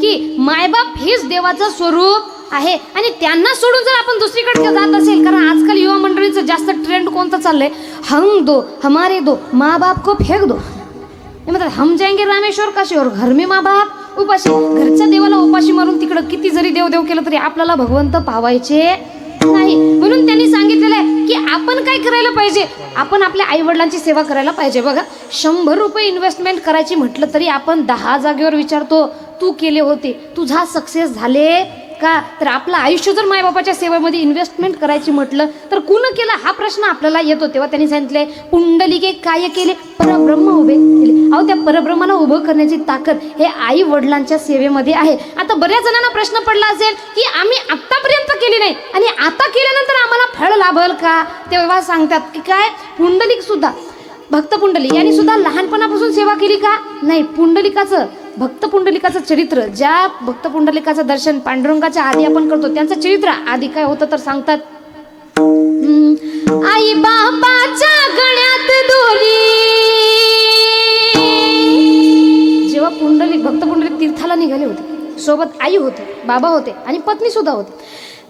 की मायबाप हेच देवाचं स्वरूप आहे आणि त्यांना सोडून जर आपण दुसरीकडे जात असेल, कारण आजकाल युवा मंडळीचं जास्त ट्रेंड कोणतं चाललंय, हम दो हमारे दो माँ बाप को फेक दो, मतलब हम जाएंगे रामेश्वर काशी और घर में माँ बाप उपाशी. घरच्या देवाला उपाशी मारून तिकडं किती जरी देव देव केलं तरी आपल्याला भगवंत पावायचे नाही. म्हणून त्यांनी सांगितलेलं आहे की आपण काय करायला पाहिजे, आपण आपल्या आई वडिलांची सेवा करायला पाहिजे. बघा 100 रुपये इन्व्हेस्टमेंट करायची म्हटलं तरी आपण 10 जागेवर विचारतो तू केले होते, तुझा सक्सेस झाले का. तर आपलं आयुष्य जर मायबापाच्या सेवेमध्ये इन्व्हेस्टमेंट करायची म्हटलं तर कुण केलं हा प्रश्न आपल्याला येतो. तेव्हा त्यांनी सांगितले पुंडलिके काय केले, परब्रह्म उभे केले. अहो त्या परब्रह्माला उभं करण्याची ताकद हे आई वडिलांच्या सेवेमध्ये आहे. आता बऱ्याच जणांना प्रश्न पडला असेल की आम्ही आत्तापर्यंत केली नाही आणि आता केल्यानंतर आम्हाला फळ लाभल का. तेव्हा सांगतात की काय, पुंडलिक सुद्धा भक्त पुंडलिक यांनी सुद्धा लहानपणापासून सेवा केली का नाही. पुंडलिकाचं भक्त पुंडलिकाचं चरित्र, ज्या भक्त पुंडलिकाचं दर्शन पांडुरंगाच्या आधी आपण करतो त्यांचं चरित्र आधी काय होतं तर सांगतात, आई बापाच्या गळ्यात दोरी. जेव्हा पुंडलिक भक्त पुंडलिक तीर्थाला निघाले होते, सोबत आई होते, बाबा होते आणि पत्नी सुद्धा होती.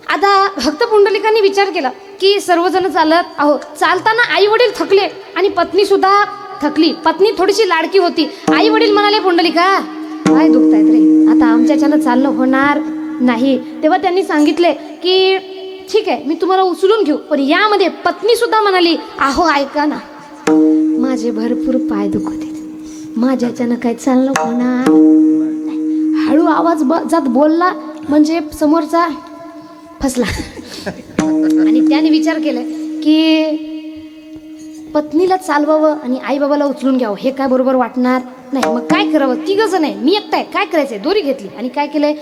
आता भक्त पुंडलिकांनी विचार केला की सर्वजण चालत आहो, चालताना आई वडील थकले आणि पत्नी सुद्धा थकली. पत्नी थोडीशी लाडकी होती. आई वडील म्हणाले पुंडलिका काय दुखतायत रे, आता आमच्याच्यानं चालणं होणार नाही. तेव्हा त्यांनी सांगितले की ठीक आहे मी तुम्हाला उचलून घेऊ, पण यामध्ये पत्नी सुद्धा म्हणाली आहो ऐका ना, माझे भरपूर पाय दुखत आहेत, माझ्याच्यानं काय चालणं होणार नाही. हळू आवाज जात बोलला म्हणजे समोरचा फसला. आणि त्याने विचार केला की पत्नीला चालवावं आणि आई बाबाला उचलून घ्यावं हे काय बरोबर वाटणार नाही. मग काय करावं, तिघच नाही मी एकटाय, काय करायचंय. दोरी घेतली आणि काय केलंय,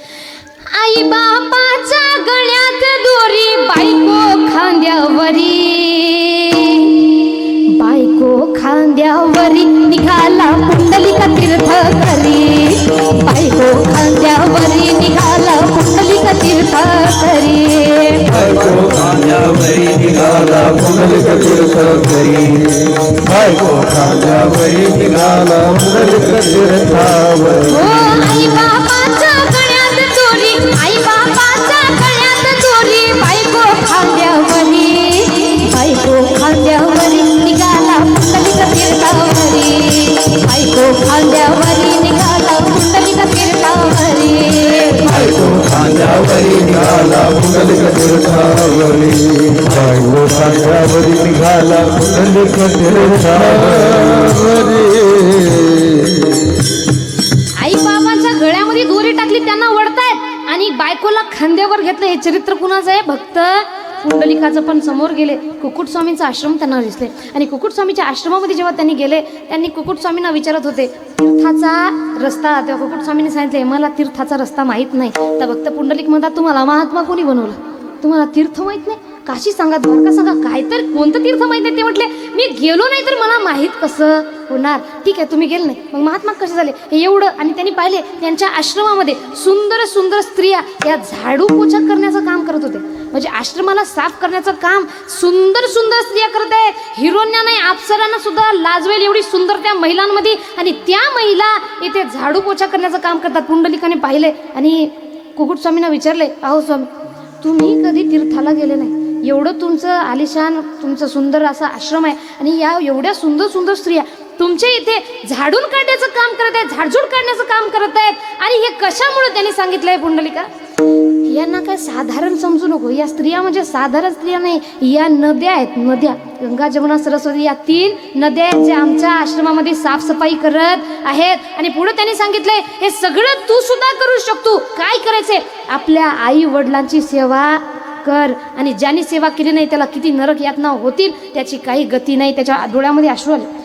आई बापाच्या गळ्यात दोरी, बायको खांद्यावरी, बायको खांद्यावरी निघाला पुंडलिका तीर्थ करी, बायको खांद्यावरी निघाला पुंडलिका तीर्थ करी, बायको खांद्यावरी निघाला पुंडलिक तीर्थ करी, बायको खांद्यावरी निघाला पुंडलिक तीर्थावरी. हो आई बापाच्या गळ्यात दोरी, आई बापाच्या गळ्यात दोरी, बायको खांद्यावरी, बायको खांद्यावरी निघाला पुंडलिक तीर्थावरी, बायको खांद्यावरी निघाला पुंडलिक तीर्थावरी, बायको खांद्यावरी निघाला पुंडलिक तीर्थावरी, बायको खांद्यावरी निघाला पुंडलिक तीर्थावरी. आई बाबाच्या गळ्यामध्ये दोरी टाकली, त्यांना वडतायत आणि बायकोला खांद्यावर घेतलं. हे चरित्र कुणाचं आहे, भक्त पुंडलिकाचं. पण समोर गेले कुकुट स्वामींचा आश्रम त्यांना दिसले आणि कुकुट स्वामीच्या आश्रमामध्ये जेव्हा त्यांनी गेले त्यांनी कुकुट स्वामींना विचारत होते तीर्थाचा रस्ता. तेव्हा कुकुट स्वामींनी सांगितले मला तीर्थाचा रस्ता माहीत नाही. तर भक्त पुंडलिक म्हणतात तुम्हाला महात्मा कोणी बनवलं, तुम्हाला तीर्थ माहीत नाही, काशी सांगा, द्वारका सांगा, काय तर कोणतं तीर्थ माहीत नाही. ते म्हटले मी गेलो नाही तर मला माहीत कसं होणार. ठीक आहे तुम्ही गेले नाही, मग महात्मा कसे झाले हे एवढं. आणि त्यांनी पाहिले त्यांच्या आश्रमामध्ये सुंदर सुंदर स्त्रिया या झाडू पोछा करण्याचं काम करत होते. म्हणजे आश्रमाला साफ करण्याचं काम सुंदर सुंदर स्त्रिया करत आहेत. हिरोन्या नाही अप्सरांना सुद्धा लाजवेल एवढी सुंदर त्या महिलांमध्ये, आणि त्या महिला इथे झाडू पोछा करण्याचं काम करतात. पुंडलिकाने पाहिले आणि कुकुट स्वामींना विचारले अहो स्वामी तुम्ही कधी तीर्थाला गेले नाही, एवढं तुमचं आलिशान तुमचं सुंदर असा आश्रम आहे आणि या एवढ्या सुंदर सुंदर स्त्रिया तुमच्या इथे झाडून काढण्याचं काम करत आहेत, झाडझूड काढण्याचं काम करत आहेत, आणि हे कशामुळे त्यांनी सांगितलंय पुंडलिका यांना काय साधारण समजू नको. या स्त्रिया म्हणजे साधारण स्त्रिया नाही, या नद्या आहेत, नद्या गंगा जमुना सरस्वती या 3 नद्या आहेत जे आमच्या आश्रमामध्ये साफसफाई करत आहेत. आणि पुढे त्यांनी सांगितलंय हे सगळं तू सुद्धा करू शकतो. काय करायचंय, आपल्या आई वडिलांची सेवा कर, आणि ज्यांनी सेवा केली नाही त्याला किती नरक यातना होतील त्याची काही गती नाही. त्याच्या डोळ्यामध्ये अश्रू आले.